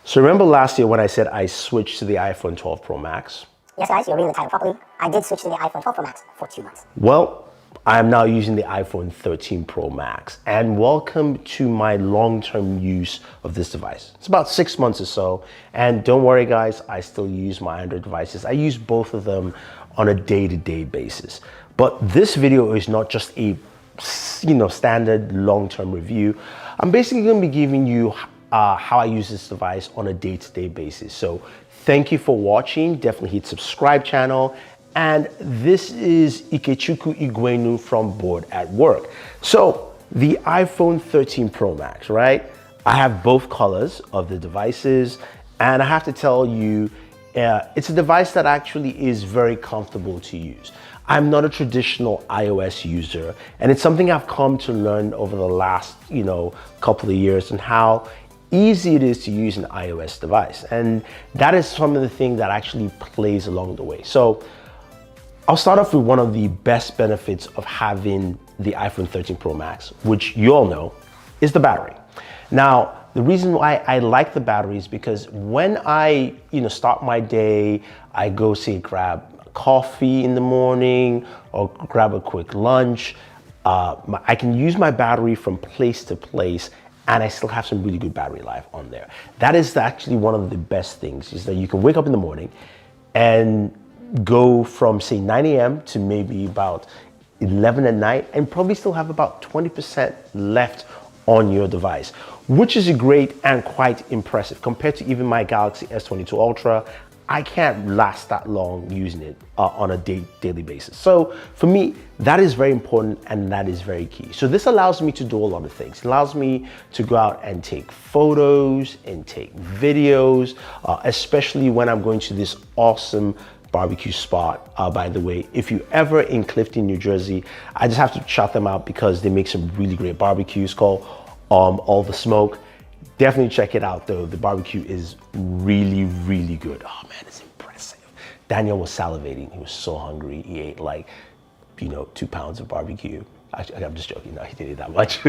So remember last year when I said I switched to the iPhone 12 Pro Max? Yes, guys, you're reading the title properly. I did switch to the iPhone 12 Pro Max for 2 months. Well, I am now using the iPhone 13 Pro Max, and welcome to my long-term use of this device. It's about 6 months or so, and don't worry guys, I still use my Android devices. I use both of them on a day-to-day basis. But this video is not just a standard long-term review. I'm basically going to be giving you how I use this device on a day-to-day basis. So thank you for watching. Definitely hit subscribe channel. And this is Ikechukwu Igwenu from Booredatwork. So the iPhone 13 Pro Max, right? I have both colors of the devices, and I have to tell you, it's a device that actually is very comfortable to use. I'm not a traditional iOS user, and it's something I've come to learn over the last, couple of years, and how easy it is to use an iOS device. And that is some of the things that actually plays along the way. So I'll start off with one of the best benefits of having the iPhone 13 Pro Max, which you all know is the battery. Now, the reason why I like the battery is because when I, start my day, I go say grab coffee in the morning or grab a quick lunch, I can use my battery from place to place, and I still have some really good battery life on there. That is actually one of the best things, is that you can wake up in the morning and go from say 9 a.m. to maybe about 11 at night and probably still have about 20% left on your device, which is great and quite impressive compared to even my Galaxy S22 Ultra. I can't last that long using it on a daily basis. So for me, that is very important and that is very key. So this allows me to do a lot of things. It allows me to go out and take photos and take videos, especially when I'm going to this awesome barbecue spot. By the way, if you're ever in Clifton, New Jersey, I just have to shout them out because they make some really great barbecues called All the Smoke. Definitely check it out though. The barbecue is really, really good. Oh man, it's impressive. Daniel was salivating. He was so hungry. He ate like, 2 pounds of barbecue. Actually, I'm just joking. No, he didn't eat that much.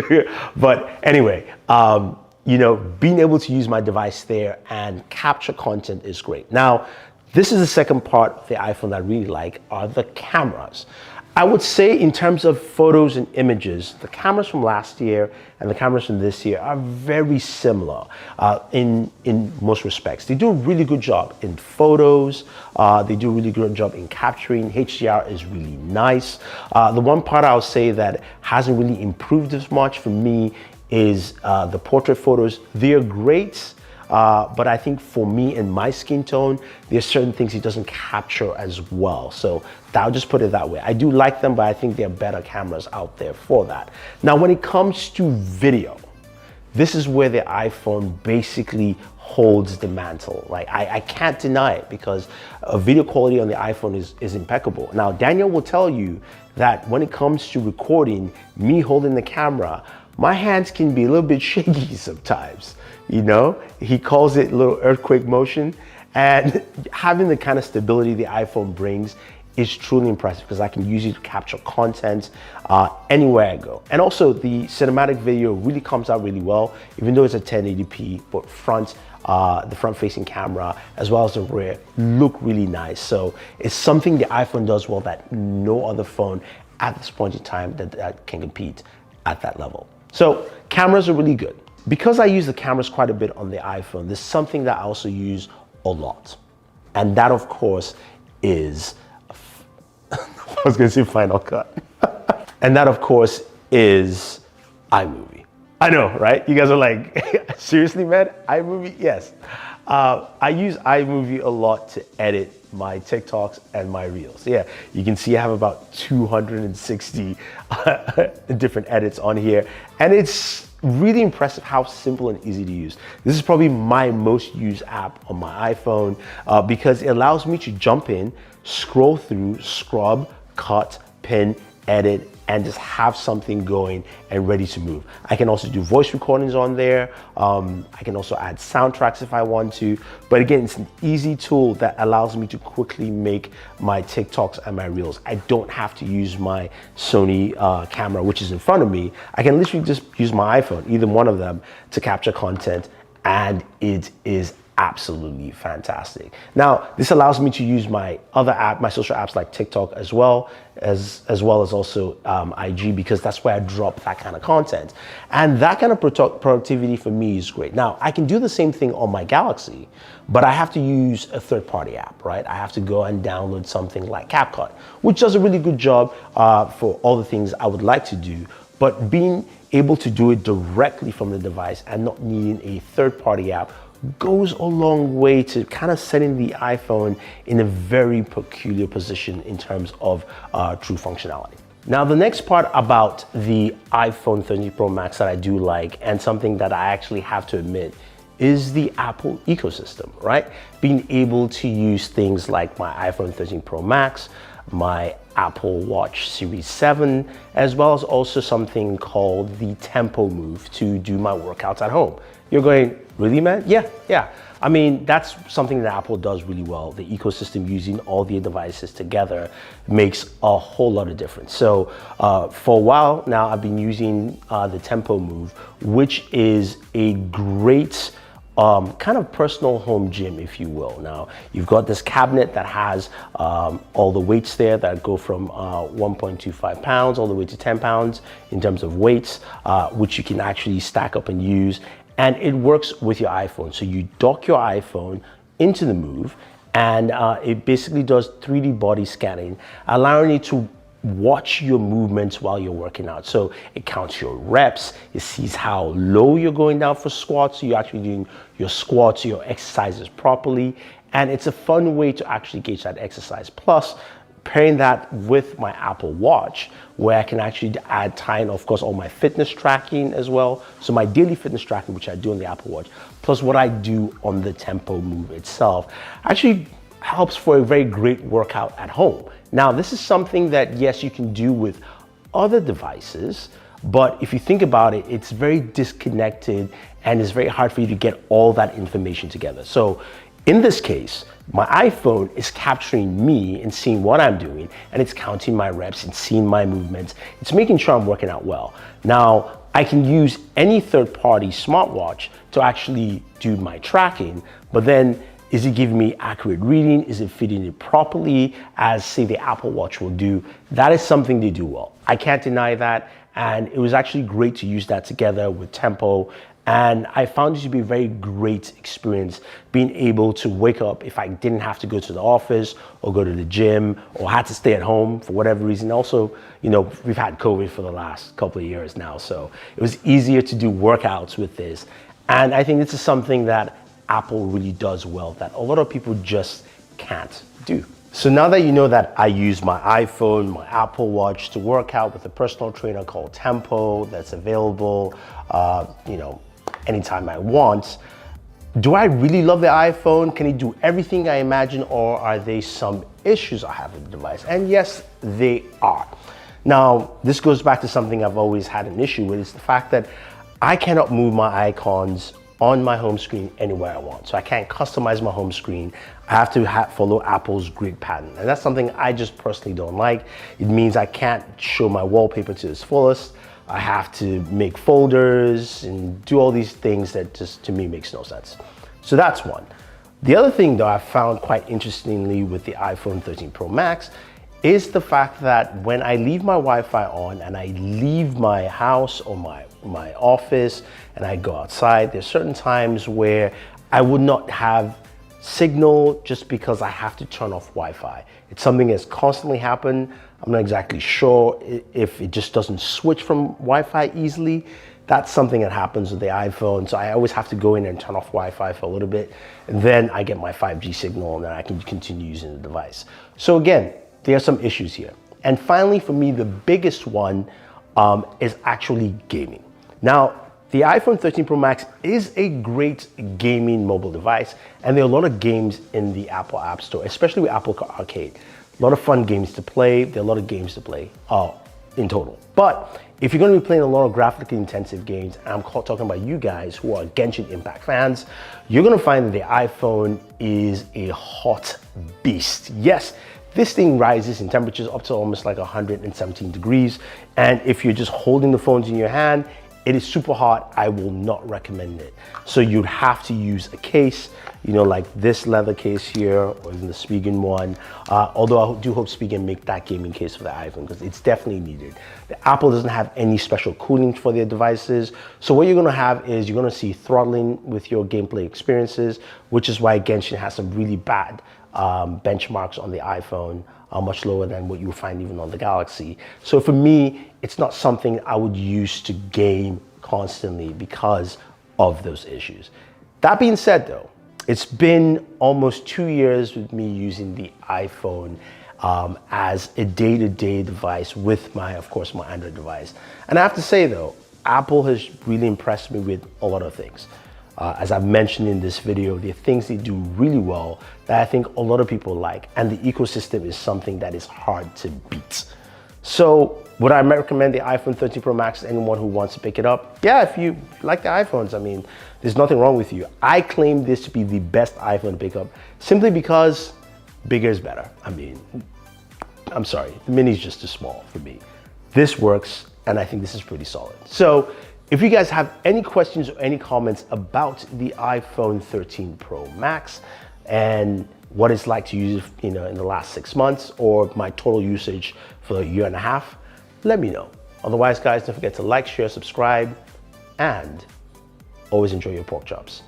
But anyway, being able to use my device there and capture content is great. Now, this is the second part of the iPhone that I really like, are the cameras. I would say in terms of photos and images, the cameras from last year and the cameras from this year are very similar in most respects. They do a really good job in photos. They do a really good job in capturing. HDR is really nice. The one part I'll say that hasn't really improved as much for me is the portrait photos. They're great. But I think for me and my skin tone, there's certain things it doesn't capture as well. So I'll just put it that way. I do like them, but I think there are better cameras out there for that. Now, when it comes to video, this is where the iPhone basically holds the mantle. Like I can't deny it, because video quality on the iPhone is impeccable. Now, Daniel will tell you that when it comes to recording, me holding the camera, my hands can be a little bit shaky sometimes. He calls it a little earthquake motion, and having the kind of stability the iPhone brings is truly impressive, because I can use it to capture content anywhere I go. And also the cinematic video really comes out really well, even though it's a 1080p, but the front facing camera as well as the rear look really nice. So it's something the iPhone does well that no other phone at this point in time that can compete at that level. So cameras are really good. Because I use the cameras quite a bit on the iPhone, there's something that I also use a lot. And that, of course, is, I was going to say Final Cut. And that, of course, is iMovie. I know, right? You guys are like, seriously, man? iMovie? Yes. I use iMovie a lot to edit my TikToks and my Reels. Yeah, you can see I have about 260 different edits on here. And it's really impressive how simple and easy to use. This is probably my most used app on my iPhone because it allows me to jump in, scroll through, scrub, cut, pin, edit, and just have something going and ready to move. I can also do voice recordings on there. I can also add soundtracks if I want to. But again, it's an easy tool that allows me to quickly make my TikToks and my Reels. I don't have to use my Sony camera, which is in front of me. I can literally just use my iPhone, either one of them, to capture content, and it is absolutely fantastic. Now, this allows me to use my other my social apps like TikTok as well as also IG, because that's where I drop that kind of content. And that kind of productivity for me is great. Now, I can do the same thing on my Galaxy, but I have to use a third-party app, right? I have to go and download something like CapCut, which does a really good job for all the things I would like to do. But being able to do it directly from the device and not needing a third-party app goes a long way to kind of setting the iPhone in a very peculiar position in terms of true functionality. Now, the next part about the iPhone 13 Pro Max that I do like, and something that I actually have to admit, is the Apple ecosystem, right? Being able to use things like my iPhone 13 Pro Max, my Apple Watch Series 7, as well as also something called the Tempo Move to do my workouts at home. You're going, really, man? Yeah. I mean, that's something that Apple does really well. The ecosystem, using all the devices together, makes a whole lot of difference. So for a while now, I've been using the Tempo Move, which is a great kind of personal home gym, if you will. Now, you've got this cabinet that has all the weights there that go from 1.25 pounds all the way to 10 pounds in terms of weights, which you can actually stack up and use. And it works with your iPhone. So you dock your iPhone into the Move, and it basically does 3D body scanning, allowing you to watch your movements while you're working out. So it counts your reps, it sees how low you're going down for squats, so you're actually doing your squats, your exercises properly, and it's a fun way to actually gauge that exercise. Plus, pairing that with my Apple Watch, where I can actually add tying, of course, all my fitness tracking as well. So my daily fitness tracking, which I do on the Apple Watch, plus what I do on the Tempo Move itself, actually helps for a very great workout at home. Now, this is something that, yes, you can do with other devices, but if you think about it, it's very disconnected and it's very hard for you to get all that information together. So in this case, my iPhone is capturing me and seeing what I'm doing, and it's counting my reps and seeing my movements. It's making sure I'm working out well. Now, I can use any third-party smartwatch to actually do my tracking, but then is it giving me accurate reading? Is it fitting it properly, as say the Apple Watch will do? That is something they do well. I can't deny that. And it was actually great to use that together with Tempo. And I found it to be a very great experience, being able to wake up if I didn't have to go to the office or go to the gym or had to stay at home for whatever reason. Also, you know, we've had COVID for the last couple of years now, so it was easier to do workouts with this. And I think this is something that Apple really does well that a lot of people just can't do. So now that you know that I use my iPhone, my Apple Watch to work out with a personal trainer called Tempo that's available, you know, anytime I want, do I really love the iPhone? Can it do everything I imagine, or are there some issues I have with the device? And yes, they are. Now, this goes back to something I've always had an issue with, is the fact that I cannot move my icons on my home screen anywhere I want. So I can't customize my home screen. I have to follow Apple's grid pattern. And that's something I just personally don't like. It means I can't show my wallpaper to its fullest. I have to make folders and do all these things that just, to me, makes no sense. So that's one. The other thing though I found quite interestingly with the iPhone 13 Pro Max is the fact that when I leave my Wi-Fi on and I leave my house or my office and I go outside, there's certain times where I would not have signal just because I have to turn off Wi-Fi. It's something that's constantly happened. I'm not exactly sure if it just doesn't switch from Wi-Fi easily. That's something that happens with the iPhone. So I always have to go in and turn off Wi-Fi for a little bit, and then I get my 5G signal and then I can continue using the device. So again, there are some issues here. And finally, for me, the biggest one is actually gaming. Now, the iPhone 13 Pro Max is a great gaming mobile device, and there are a lot of games in the Apple App Store, especially with Apple Arcade. A lot of fun games to play. There are a lot of games to play in total. But if you're going to be playing a lot of graphically intensive games, and I'm talking about you guys who are Genshin Impact fans, you're going to find that the iPhone is a hot beast. Yes, this thing rises in temperatures up to almost like 117 degrees. And if you're just holding the phones in your hand, it is super hot. I will not recommend it. So you'd have to use a case. you know, like this leather case here, or even the Spigen one. Although I do hope Spigen make that gaming case for the iPhone, because it's definitely needed. The Apple doesn't have any special cooling for their devices. So what you're gonna have is you're gonna see throttling with your gameplay experiences, which is why Genshin has some really bad benchmarks on the iPhone, much lower than what you would find even on the Galaxy. So for me, it's not something I would use to game constantly because of those issues. That being said though, it's been almost 2 years with me using the iPhone as a day-to-day device with of course, my Android device. And I have to say though, Apple has really impressed me with a lot of things. As I've mentioned in this video, there are things they do really well that I think a lot of people like, and the ecosystem is something that is hard to beat. So would I recommend the iPhone 13 Pro Max to anyone who wants to pick it up? Yeah, if you like the iPhones, I mean, there's nothing wrong with you. I claim this to be the best iPhone to pick up simply because bigger is better. I mean, I'm sorry, the mini is just too small for me. This works, and I think this is pretty solid. So if you guys have any questions or any comments about the iPhone 13 Pro Max and what it's like to use it, in the last 6 months, or my total usage for a year and a half, let me know. Otherwise, guys, don't forget to like, share, subscribe, and always enjoy your pork chops.